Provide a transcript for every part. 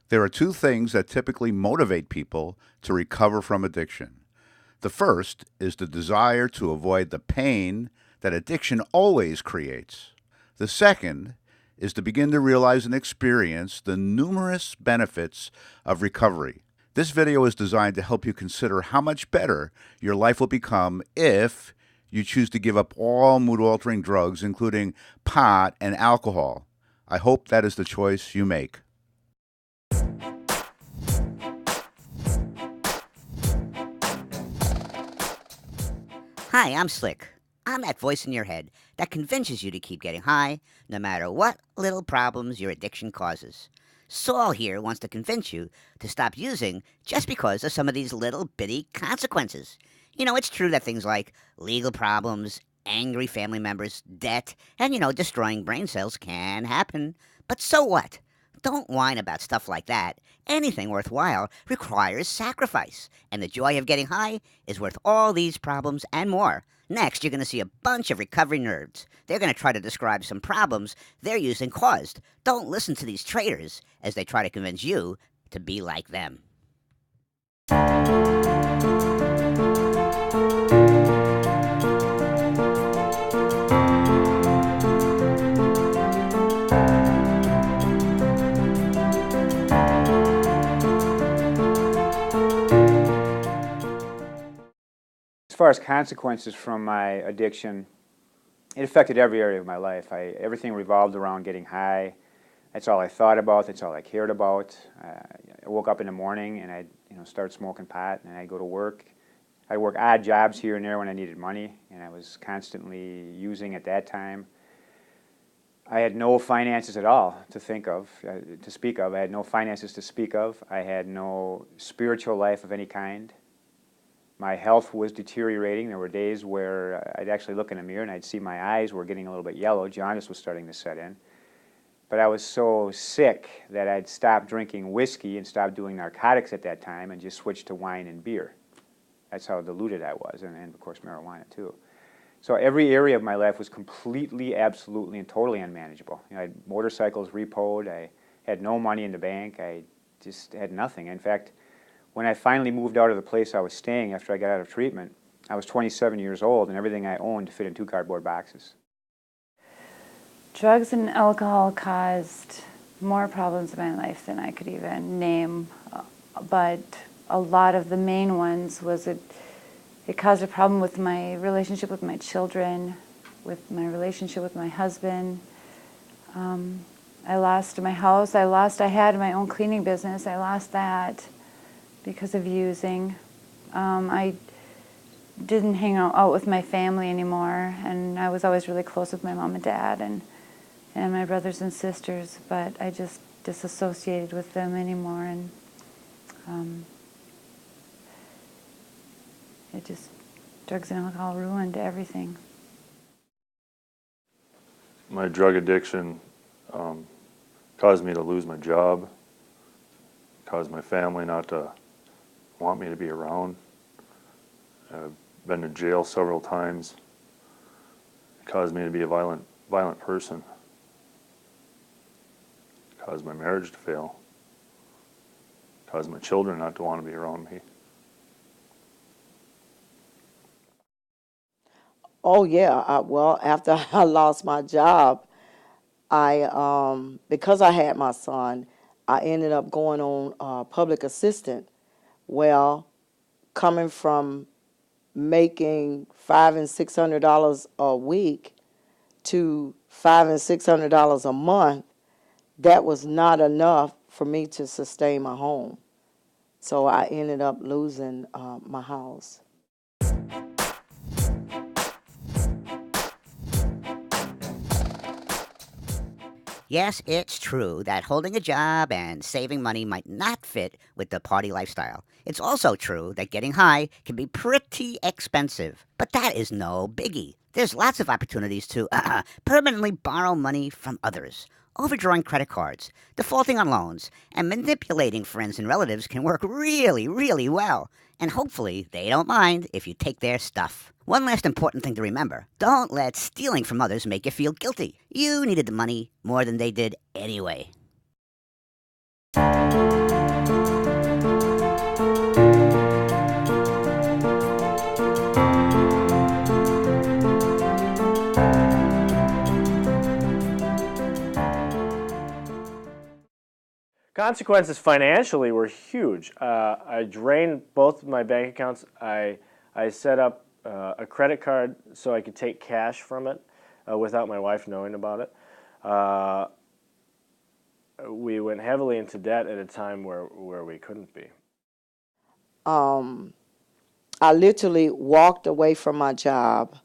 There are two things that typically motivate people to recover from addiction. The first is the desire to avoid the pain that addiction always creates. The second is to begin to realize and experience the numerous benefits of recovery. This video is designed to help you consider how much better your life will become if you choose to give up all mood altering drugs, including pot and alcohol. I hope that is the choice you make. Hi, I'm Slick. I'm that voice in your head that convinces you to keep getting high, no matter what little problems your addiction causes. Saul here wants to convince you to stop using just because of some of these little bitty consequences. It's true that things like legal problems, angry family members, debt, and, destroying brain cells can happen. But so what? Don't whine about stuff like that. Anything worthwhile requires sacrifice, and the joy of getting high is worth all these problems and more. Next, you're going to see a bunch of recovery nerds. They're going to try to describe some problems they're using caused. Don't listen to these traitors as they try to convince you to be like them. As far as consequences from my addiction, it affected every area of my life. Everything revolved around getting high. That's all I thought about. That's all I cared about. I woke up in the morning and I'd start smoking pot, and I'd go to work. I'd work odd jobs here and there when I needed money, and I was constantly using at that time. I had no finances at all to speak of. I had no finances to speak of. I had no spiritual life of any kind. My health was deteriorating. There were days where I'd actually look in the mirror and I'd see my eyes were getting a little bit yellow. Jaundice was starting to set in. But I was so sick that I'd stopped drinking whiskey and stopped doing narcotics at that time and just switched to wine and beer. That's how diluted I was, and of course marijuana too. So every area of my life was completely, absolutely, and totally unmanageable. I had motorcycles repoed. I had no money in the bank. I just had nothing. In fact, when I finally moved out of the place I was staying after I got out of treatment, I was 27 years old, and everything I owned fit in 2 cardboard boxes. Drugs and alcohol caused more problems in my life than I could even name, but a lot of the main ones was it caused a problem with my relationship with my children, with my relationship with my husband. I lost my house. I had my own cleaning business. I lost that because of using. I didn't hang out with my family anymore, and I was always really close with my mom and dad and my brothers and sisters, but I just disassociated with them anymore, and drugs and alcohol ruined everything. My drug addiction caused me to lose my job, caused my family not to want me to be around. I've been to jail several times. It caused me to be a violent person. It caused my marriage to fail. It caused my children not to want to be around me. Oh yeah, well, after I lost my job, because I had my son, I ended up going on public assistant. Well, coming from making $500 and $600 a week to $500 and $600 a month, that was not enough for me to sustain my home. So I ended up losing my house. Yes, it's true that holding a job and saving money might not fit with the party lifestyle. It's also true that getting high can be pretty expensive. But that is no biggie. There's lots of opportunities to permanently borrow money from others. Overdrawing credit cards, defaulting on loans, and manipulating friends and relatives can work really, really well. And hopefully they don't mind if you take their stuff. One last important thing to remember. Don't let stealing from others make you feel guilty. You needed the money more than they did anyway. Consequences financially were huge. I drained both of my bank accounts. I set up a credit card so I could take cash from it without my wife knowing about it. We went heavily into debt at a time where we couldn't be. I literally walked away from my job.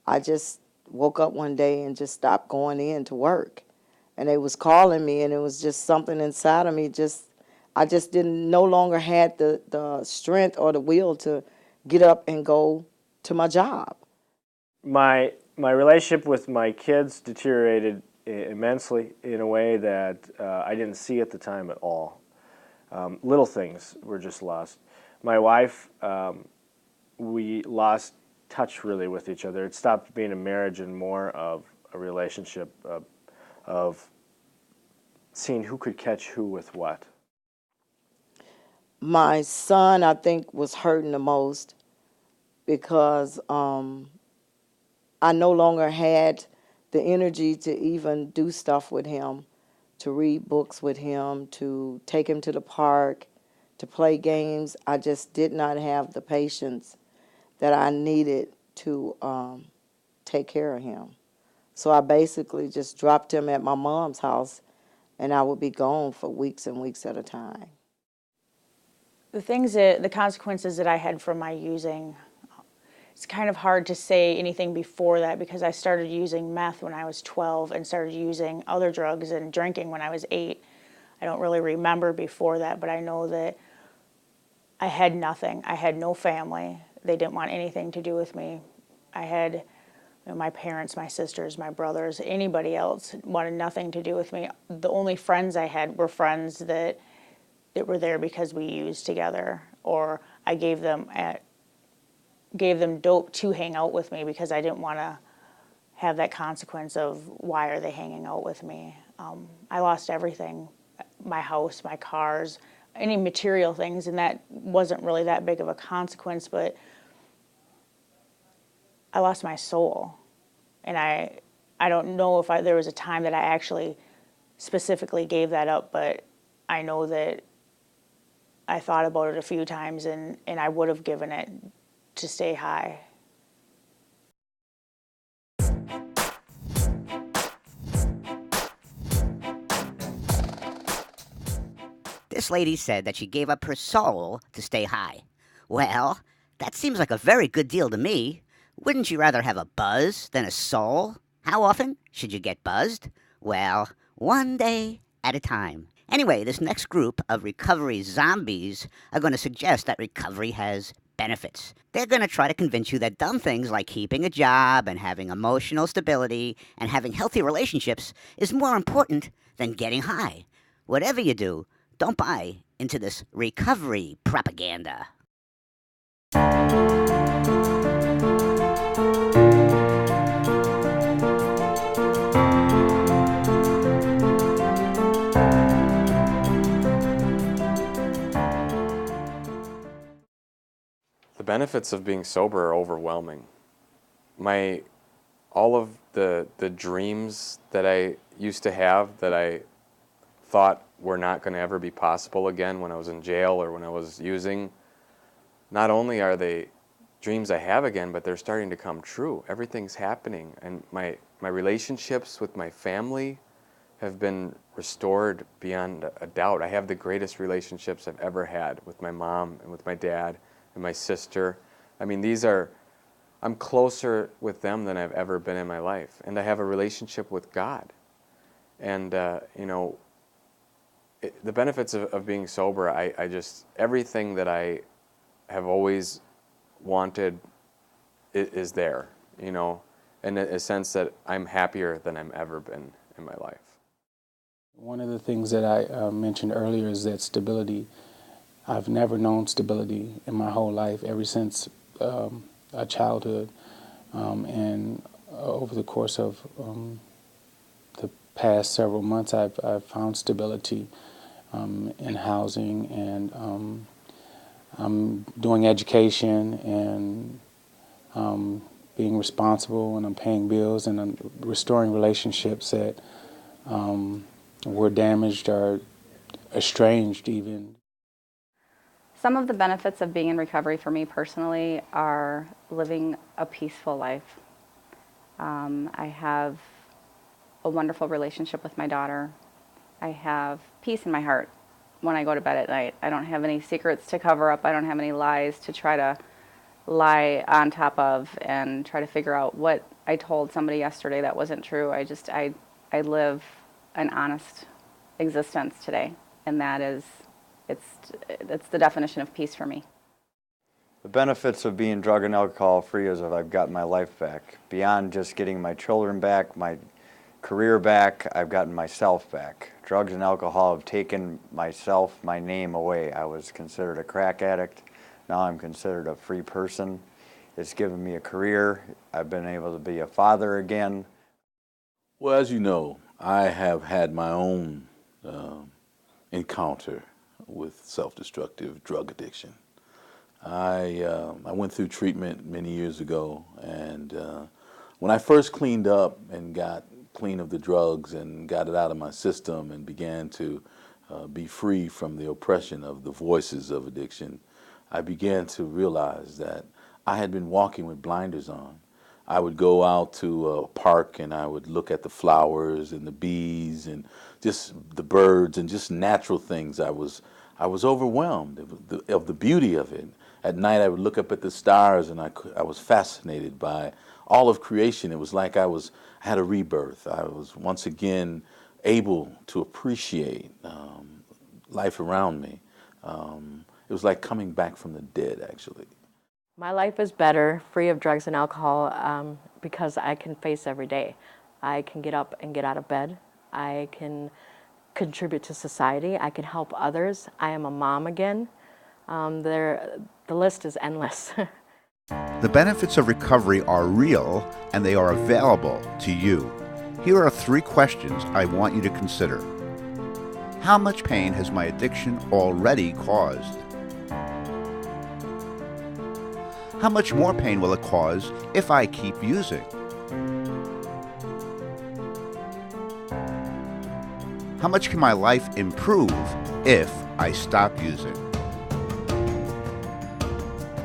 I just woke up one day and just stopped going in to work. And they was calling me, and it was just something inside of me. I just didn't no longer had the strength or the will to get up and go to my job. My relationship with my kids deteriorated immensely in a way that I didn't see at the time at all. Little things were just lost. My wife, we lost touch really with each other. It stopped being a marriage and more of a relationship of seeing who could catch who with what. My son, I think, was hurting the most because I no longer had the energy to even do stuff with him, to read books with him, to take him to the park, to play games. I just did not have the patience that I needed to take care of him. So I basically just dropped him at my mom's house, and I would be gone for weeks and weeks at a time. The consequences that I had from my using, it's kind of hard to say anything before that because I started using meth when I was 12 and started using other drugs and drinking when I was 8. I don't really remember before that, but I know that I had nothing. I had no family. They didn't want anything to do with me. I had my parents, my sisters, my brothers, anybody else wanted nothing to do with me. The only friends I had were friends that were there because we used together, or I gave them dope to hang out with me because I didn't want to have that consequence of why are they hanging out with me. I lost everything, my house, my cars, any material things, and that wasn't really that big of a consequence, but I lost my soul. And I don't know if there was a time that I actually specifically gave that up, but I know that I thought about it a few times, and I would have given it to stay high. This lady said that she gave up her soul to stay high. Well, that seems like a very good deal to me. Wouldn't you rather have a buzz than a soul? How often should you get buzzed? Well, one day at a time. Anyway, this next group of recovery zombies are going to suggest that recovery has benefits. They're going to try to convince you that dumb things like keeping a job and having emotional stability and having healthy relationships is more important than getting high. Whatever you do, don't buy into this recovery propaganda. The benefits of being sober are overwhelming. All of the dreams that I used to have that I thought were not going to ever be possible again when I was in jail or when I was using, not only are they dreams I have again, but they're starting to come true. Everything's happening, and my relationships with my family have been restored beyond a doubt. I have the greatest relationships I've ever had with my mom and with my dad and my sister. I mean, I'm closer with them than I've ever been in my life. And I have a relationship with God. And, the benefits of being sober, I just, everything that I have always wanted is there, in a sense that I'm happier than I've ever been in my life. One of the things that I mentioned earlier is that stability. I've never known stability in my whole life ever since a childhood. And over the course of the past several months, I've found stability. in housing, and I'm doing education and being responsible, and I'm paying bills, and I'm restoring relationships that were damaged or estranged even. Some of the benefits of being in recovery for me personally are living a peaceful life. I have a wonderful relationship with my daughter. I have peace in my heart when I go to bed at night. I don't have any secrets to cover up. I don't have any lies to try to lie on top of and try to figure out what I told somebody yesterday that wasn't true. I live an honest existence today, and that is, it's the definition of peace for me. The benefits of being drug and alcohol free is that I've gotten my life back. Beyond just getting my children back, my career back, I've gotten myself back. Drugs and alcohol have taken myself, my name away. I was considered a crack addict. Now I'm considered a free person. It's given me a career. I've been able to be a father again. Well, as you know, I have had my own encounter with self-destructive drug addiction. I went through treatment many years ago, and when I first cleaned up and got clean of the drugs and got it out of my system and began to be free from the oppression of the voices of addiction, I began to realize that I had been walking with blinders on. I would go out to a park and I would look at the flowers and the bees and just the birds and just natural things. I was overwhelmed of the beauty of it. At night I would look up at the stars and I was fascinated by all of creation. It was like I had a rebirth. I was once again able to appreciate life around me. It was like coming back from the dead, actually. My life is better, free of drugs and alcohol, because I can face every day. I can get up and get out of bed. I can contribute to society. I can help others. I am a mom again. The list is endless. The benefits of recovery are real and they are available to you. Here are 3 questions I want you to consider. How much pain has my addiction already caused? How much more pain will it cause if I keep using? How much can my life improve if I stop using?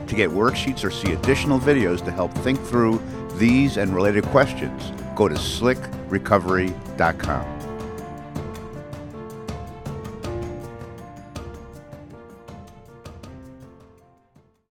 To get worksheets or see additional videos to help think through these and related questions, go to slickrecovery.com.